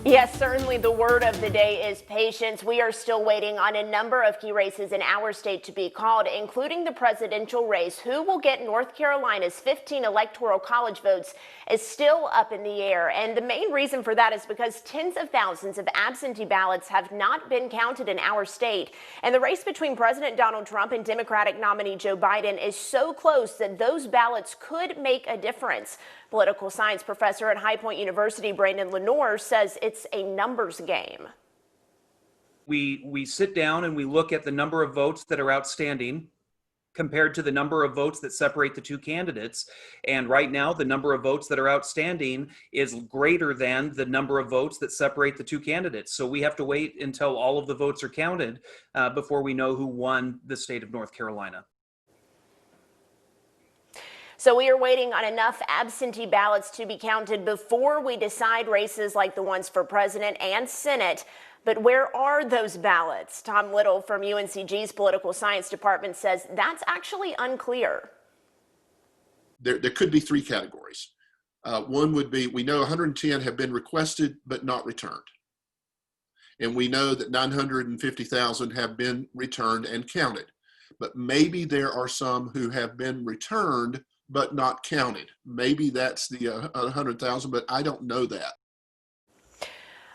Yes, certainly the word of the day is patience. We are still waiting on a number of key races in our state to be called, including the presidential race. Who will get North Carolina's 15 electoral college votes is still up in the air. And the main reason for that is because tens of thousands of absentee ballots have not been counted in our state. And the race between President Donald Trump and Democratic nominee Joe Biden is so close that those ballots could make a difference. Political science professor at High Point University, Brandon Lenore, says it's a numbers game. We sit down and we look at the number of votes that are outstanding compared to the number of votes that separate the two candidates. And right now, the number of votes that are outstanding is greater than the number of votes that separate the two candidates. So we have to wait until all of the votes are counted before we know who won the state of North Carolina. So we are waiting on enough absentee ballots to be counted before we decide races like the ones for president and Senate. But where are those ballots? Tom Little from UNCG's political science department says that's actually unclear. There could be three categories. One would be, we know 110 have been requested but not returned. And we know that 950,000 have been returned and counted. But maybe there are some who have been returned but not counted. Maybe that's the 100,000, but I don't know that.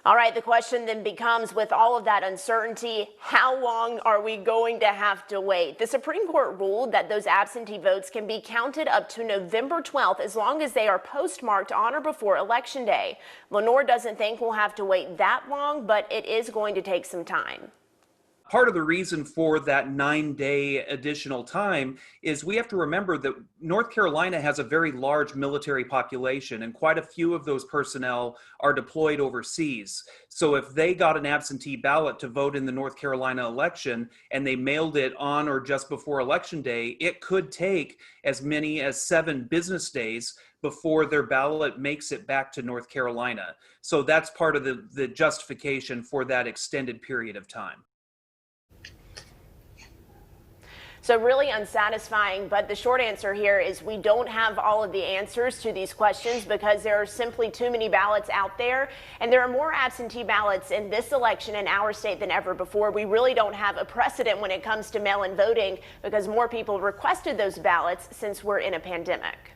All right, the question then becomes, with all of that uncertainty, how long are we going to have to wait? The Supreme Court ruled that those absentee votes can be counted up to November 12th as long as they are postmarked on or before Election Day. Lenore doesn't think we'll have to wait that long, but it is going to take some time. Part of the reason for that 9-day additional time is we have to remember that North Carolina has a very large military population, and quite a few of those personnel are deployed overseas. So if they got an absentee ballot to vote in the North Carolina election and they mailed it on or just before Election Day, it could take as many as 7 business days before their ballot makes it back to North Carolina. So that's part of the justification for that extended period of time. So really unsatisfying, but the short answer here is we don't have all of the answers to these questions because there are simply too many ballots out there, and there are more absentee ballots in this election in our state than ever before. We really don't have a precedent when it comes to mail-in voting because more people requested those ballots since we're in a pandemic.